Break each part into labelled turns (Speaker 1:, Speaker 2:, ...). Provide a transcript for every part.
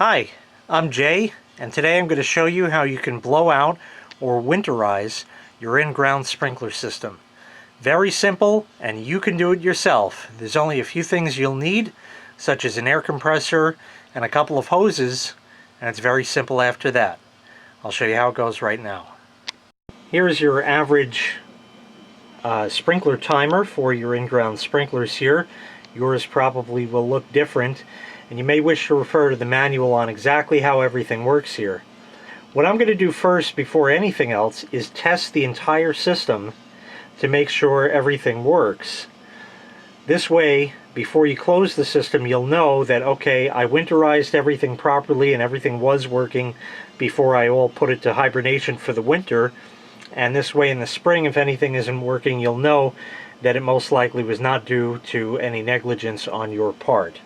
Speaker 1: Hi, I'm Jay, and today I'm going to show you how you can blow out or winterize your in-ground sprinkler system. Very simple, and you can do it yourself. There's only a few things you'll need, such as an air compressor and a couple of hoses, and it's very simple after that. I'll show you how it goes right now. Here's your average sprinkler timer for your in-ground sprinklers here. Yours probably will look different, and you may wish to refer to the manual on exactly how everything works here. What I'm going to do first before anything else is test the entire system to make sure everything works. This way, before you close the system, you'll know that, okay, I winterized everything properly and everything was working before I all put it to hibernation for the winter. And this way in the spring, if anything isn't working, you'll know that it most likely was not due to any negligence on your part.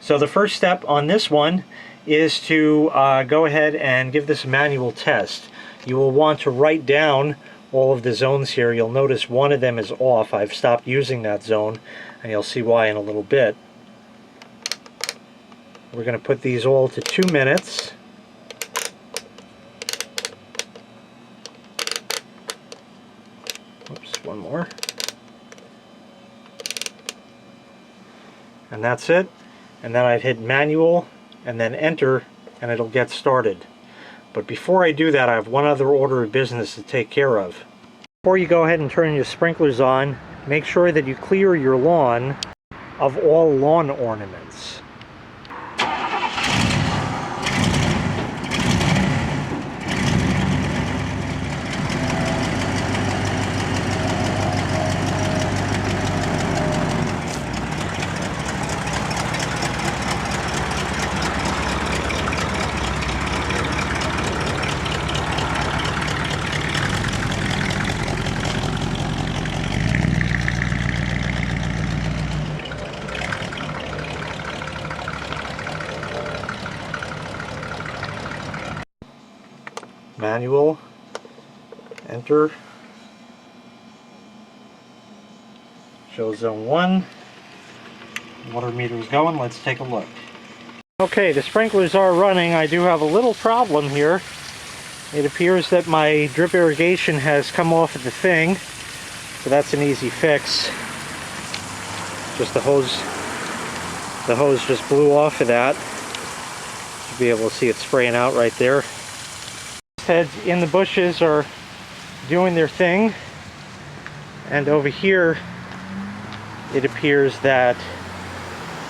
Speaker 1: So the first step on this one is to go ahead and give this a manual test. You will want to write down all of the zones here. You'll notice one of them is off. I've stopped using that zone, and you'll see why in a little bit. We're going to put these all to 2 minutes. Oops, one more. And that's it. And then I'd hit manual and then enter, and it'll get started. But before I do that, I have one other order of business to take care of. Before you go ahead and turn your sprinklers on, make sure that you clear your lawn of all lawn ornaments. Manual, enter, show zone 1, water meter is going. Let's take a look. Okay, the sprinklers are running. I do have a little problem here. It appears that my drip irrigation has come off of the thing, so that's an easy fix. Just the hose just blew off of that. You'll be able to see it spraying out right there. Heads in the bushes are doing their thing, and over here it appears that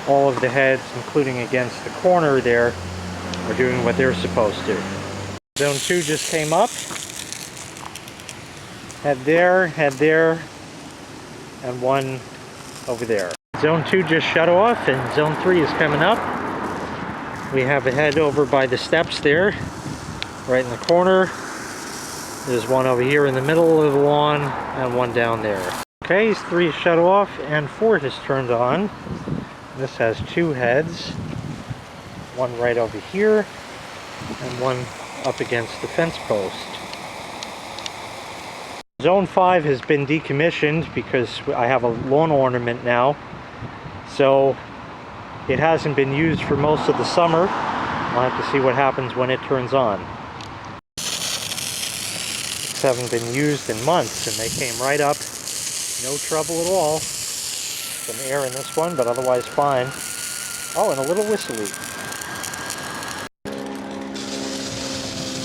Speaker 1: all of the heads, including against the corner there, are doing what they're supposed to. Zone 2 just came up. Head there, and one over there. Zone 2 just shut off, and zone 3 is coming up. We have a head over by the steps there, right in the corner. There's one over here in the middle of the lawn, and one down there. Okay, 3 is shut off, and 4 is turned on. This has 2 heads, one right over here, and one up against the fence post. Zone 5 has been decommissioned because I have a lawn ornament now, so it hasn't been used for most of the summer. I'll have to see what happens when it turns on. Haven't been used in months, and they came right up, no trouble at all. Some air in this one, but otherwise fine. Oh, and a little whistly.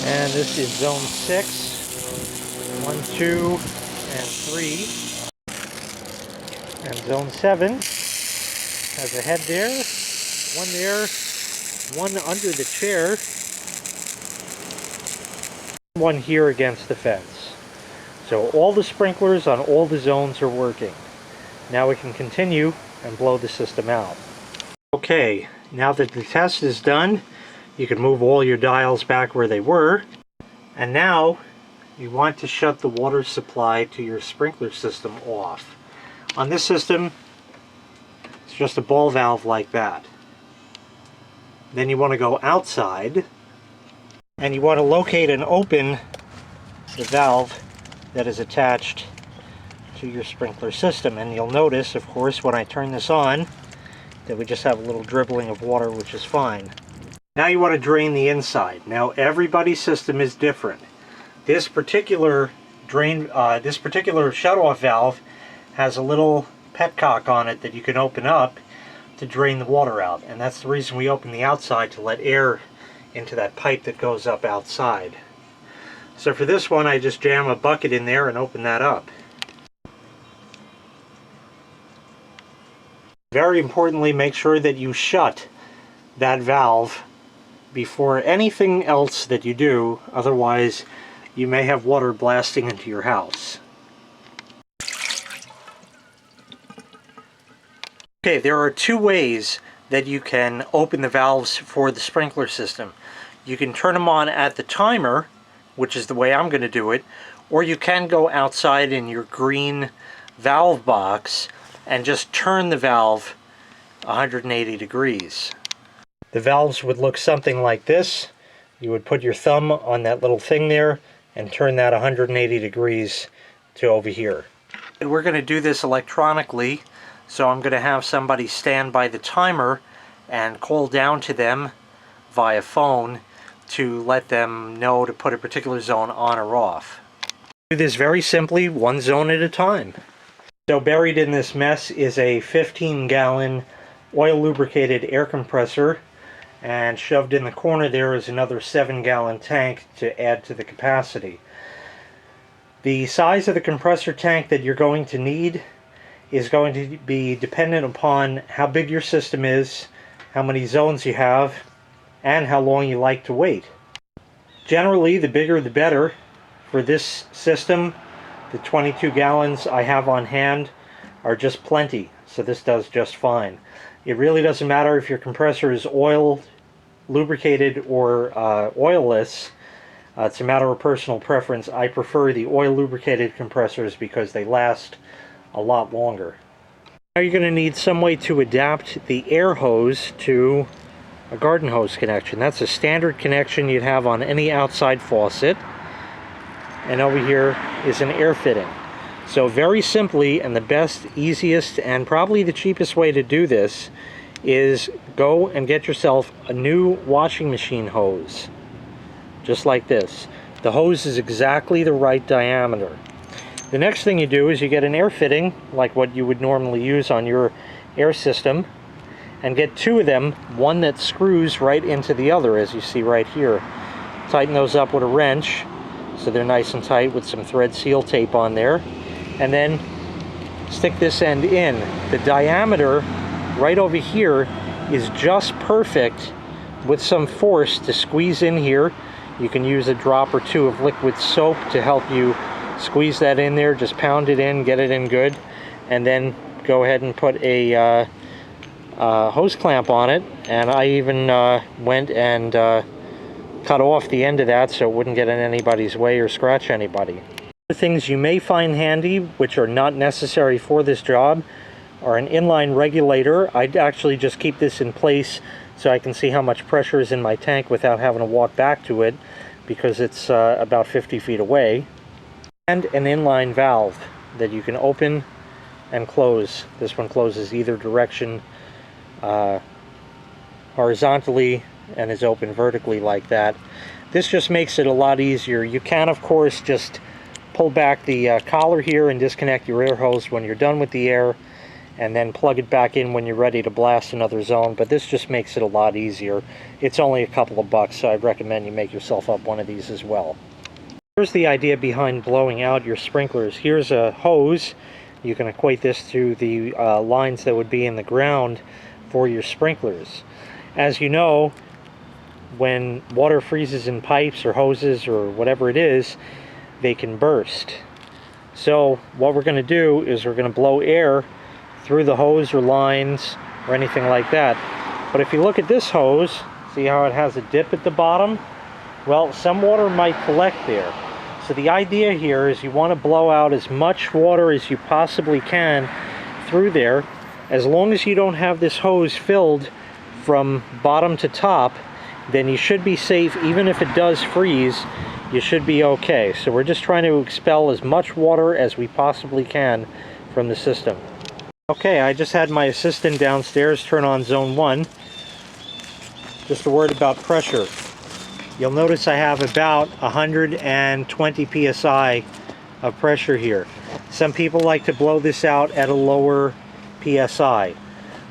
Speaker 1: And this is zone 6, 1, 2, and 3. And zone 7 has a head there, one under the chair, one here against the fence. So all the sprinklers on all the zones are working. Now we can continue and blow the system out. Okay, now that the test is done, you can move all your dials back where they were. And now you want to shut the water supply to your sprinkler system off. On this system, it's just a ball valve like that. Then you want to go outside, and you want to locate and open the valve that is attached to your sprinkler system. And you'll notice, of course, when I turn this on, that we just have a little dribbling of water, which is fine. Now you want to drain the inside. Now everybody's system is different. This particular shut-off valve has a little petcock on it that you can open up to drain the water out, and that's the reason we open the outside, to let air into that pipe that goes up outside. So for this one, I just jam a bucket in there and open that up. Very importantly, make sure that you shut that valve before anything else that you do, otherwise you may have water blasting into your house. Okay, there are two ways that you can open the valves for the sprinkler system. You can turn them on at the timer, which is the way I'm going to do it, or you can go outside in your green valve box and just turn the valve 180 degrees. The valves would look something like this. You would put your thumb on that little thing there and turn that 180 degrees to over here. And we're going to do this electronically, so I'm going to have somebody stand by the timer and call down to them via phone to let them know to put a particular zone on or off. Do this very simply, one zone at a time. So buried in this mess is a 15-gallon oil lubricated air compressor, and shoved in the corner there is another 7-gallon tank to add to the capacity. The size of the compressor tank that you're going to need is going to be dependent upon how big your system is, how many zones you have, and how long you like to wait. Generally, the bigger the better. For this system, the 22 gallons I have on hand are just plenty, so this does just fine. It really doesn't matter if your compressor is oil lubricated or oilless. It's a matter of personal preference. I prefer the oil lubricated compressors because they last a lot longer. Now you're going to need some way to adapt the air hose to a garden hose connection. That's a standard connection you'd have on any outside faucet. And over here is an air fitting. So very simply, and the best, easiest, and probably the cheapest way to do this is go and get yourself a new washing machine hose. Just like this. The hose is exactly the right diameter. The next thing you do is you get an air fitting, like what you would normally use on your air system, and get two of them, one that screws right into the other, as you see right here. Tighten those up with a wrench, so they're nice and tight with some thread seal tape on there. And then stick this end in. The diameter right over here is just perfect with some force to squeeze in here. You can use a drop or two of liquid soap to help you squeeze that in there. Just pound it in, get it in good, and then go ahead and put a hose clamp on it. And I even went and cut off the end of that so it wouldn't get in anybody's way or scratch anybody. Things you may find handy, which are not necessary for this job, are an inline regulator. I'd actually just keep this in place so I can see how much pressure is in my tank without having to walk back to it, because it's about 50 feet away. And an inline valve that you can open and close. This one closes either direction horizontally and is open vertically like that. This just makes it a lot easier. You can, of course, just pull back the collar here and disconnect your air hose when you're done with the air, and then plug it back in when you're ready to blast another zone, but this just makes it a lot easier. It's only a couple of bucks, so I'd recommend you make yourself up one of these as well. Here's the idea behind blowing out your sprinklers. Here's a hose. You can equate this to the lines that would be in the ground for your sprinklers. As you know, when water freezes in pipes or hoses or whatever it is, they can burst. So what we're going to do is we're going to blow air through the hose or lines or anything like that. But if you look at this hose, see how it has a dip at the bottom? Well, some water might collect there. So the idea here is you want to blow out as much water as you possibly can through there. As long as you don't have this hose filled from bottom to top, then you should be safe. Even if it does freeze, you should be okay. So we're just trying to expel as much water as we possibly can from the system. Okay, I just had my assistant downstairs turn on zone 1. just a word about pressure. You'll notice I have about 120 psi of pressure here. Some people like to blow this out at a lower psi.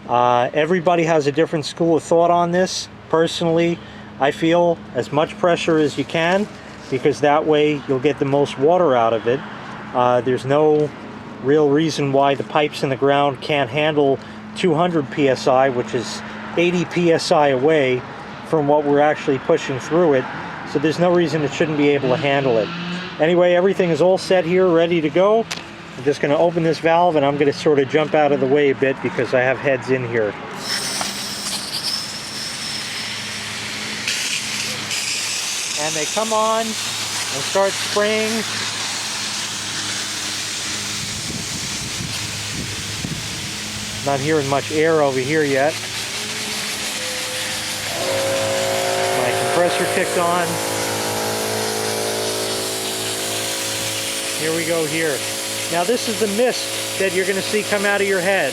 Speaker 1: Everybody has a different school of thought on this. Personally, I feel as much pressure as you can, because that way you'll get the most water out of it. There's no real reason why the pipes in the ground can't handle 200 psi, which is 80 psi away from what we're actually pushing through it. So there's no reason it shouldn't be able to handle it. Anyway, everything is all set here, ready to go. I'm just going to open this valve, and I'm going to sort of jump out of the way a bit because I have heads in here. And they come on and start spraying. Not hearing much air over here yet. My compressor kicked on. Here we go here. Now this is the mist that you're going to see come out of your head.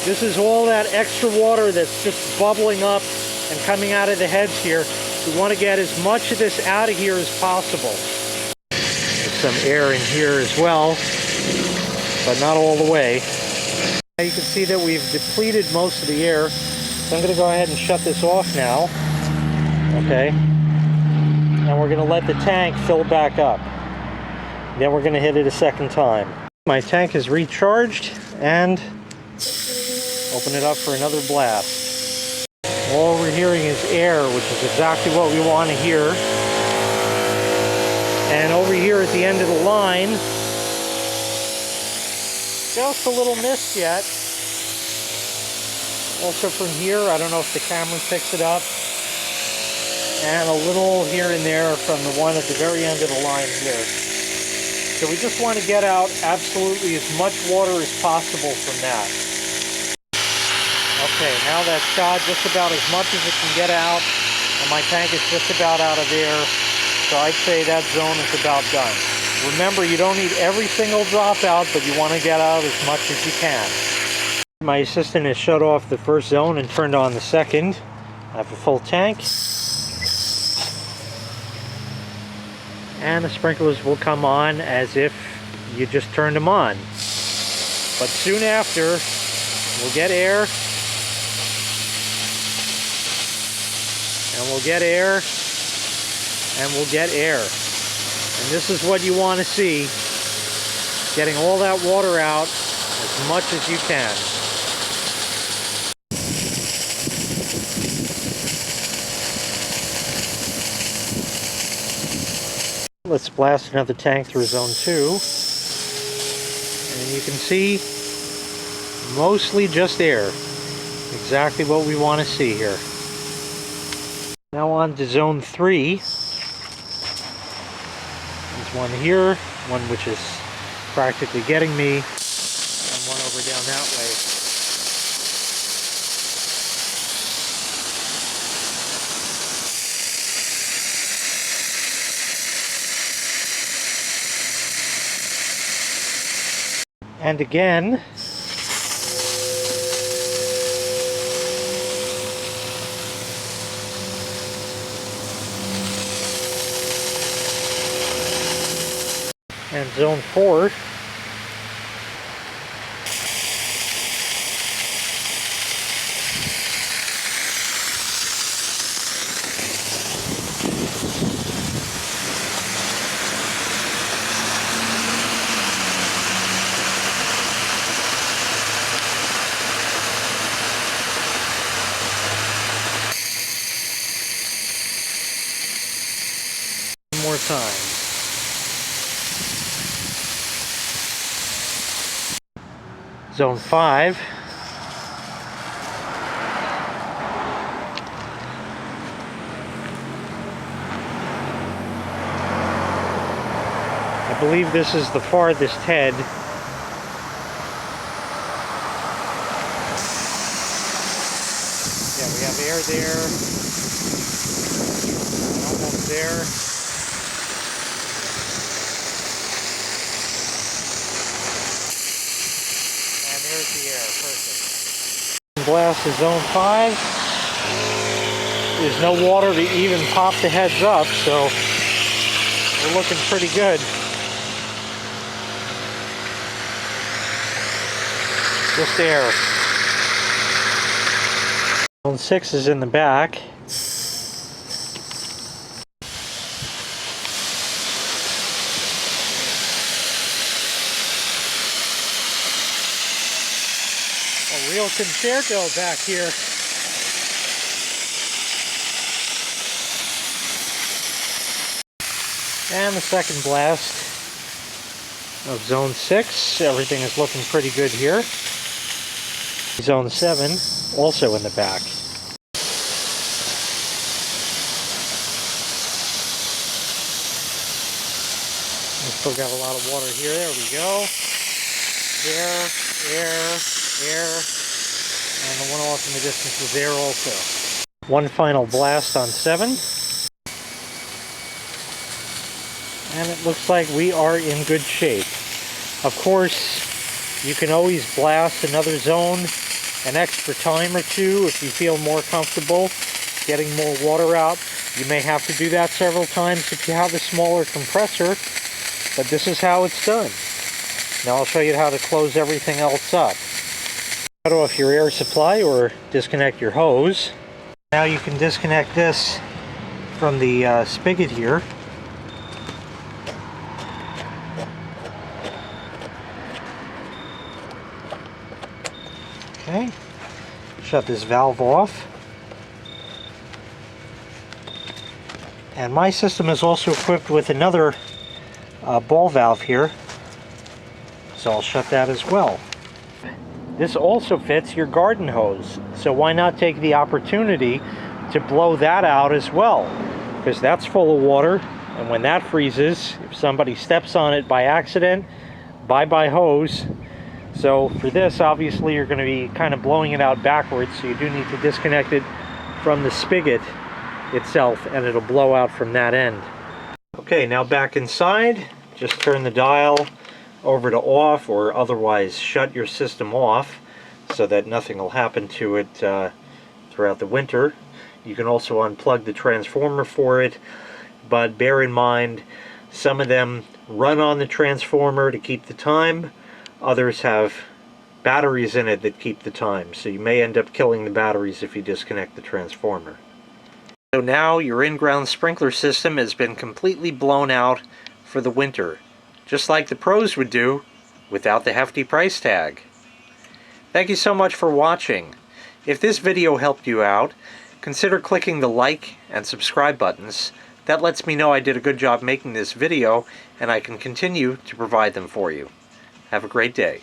Speaker 1: This is all that extra water that's just bubbling up and coming out of the heads here. We want to get as much of this out of here as possible. There's some air in here as well, but not all the way. Now you can see that we've depleted most of the air, so I'm going to go ahead and shut this off now. Okay. And we're going to let the tank fill back up. Then we're going to hit it a second time. My tank is recharged, and open it up for another blast. All we're hearing is air, which is exactly what we want to hear. And over here at the end of the line, just a little mist yet. Also from here, I don't know if the camera picks it up. And a little here and there from the one at the very end of the line here. So we just want to get out absolutely as much water as possible from that. Okay, now that's shot just about as much as it can get out, and my tank is just about out of air, so I'd say that zone is about done. Remember, you don't need every single drop out, but you want to get out as much as you can. My assistant has shut off the first zone and turned on the second. I have a full tank. And the sprinklers will come on as if you just turned them on. But soon after, we'll get air. And we'll get air. And we'll get air. And this is what you want to see. Getting all that water out as much as you can. Let's blast another tank through zone 2. And you can see mostly just air. Exactly what we want to see here. Now on to zone 3. There's one here, one which is practically getting me, and one over down that way. And again, and zone 4. More time. Zone 5. I believe this is the farthest head. Yeah, we have air there. Almost there. blast of zone 5. There's no water to even pop the heads up, so we're looking pretty good. Just air. Zone 6 is in the back. A real concerto back here. And the second blast of zone 6. Everything is looking pretty good here. Zone 7 also in the back. We still got a lot of water here. There we go. Air, air, air. And the one off in the distance is air also. One final blast on 7. And it looks like we are in good shape. Of course, you can always blast another zone an extra time or two if you feel more comfortable getting more water out. You may have to do that several times if you have a smaller compressor, but this is how it's done. Now I'll show you how to close everything else up. Shut off your air supply or disconnect your hose. Now you can disconnect this from the spigot here. Okay, shut this valve off. And my system is also equipped with another ball valve here, so I'll shut that as well. This also fits your garden hose, so why not take the opportunity to blow that out as well, because that's full of water, and when that freezes, if somebody steps on it by accident, bye-bye hose. So for this, obviously you're going to be kind of blowing it out backwards, so you do need to disconnect it from the spigot itself, and it'll blow out from that end. Okay, now back inside, just turn the dial over to off, or otherwise shut your system off so that nothing will happen to it throughout the winter. You can also unplug the transformer for it, but bear in mind, some of them run on the transformer to keep the time. Others have batteries in it that keep the time, so you may end up killing the batteries if you disconnect the transformer. So now your in-ground sprinkler system has been completely blown out for the winter, just like the pros would do without the hefty price tag. Thank you so much for watching. If this video helped you out, consider clicking the like and subscribe buttons. That lets me know I did a good job making this video, and I can continue to provide them for you. Have a great day.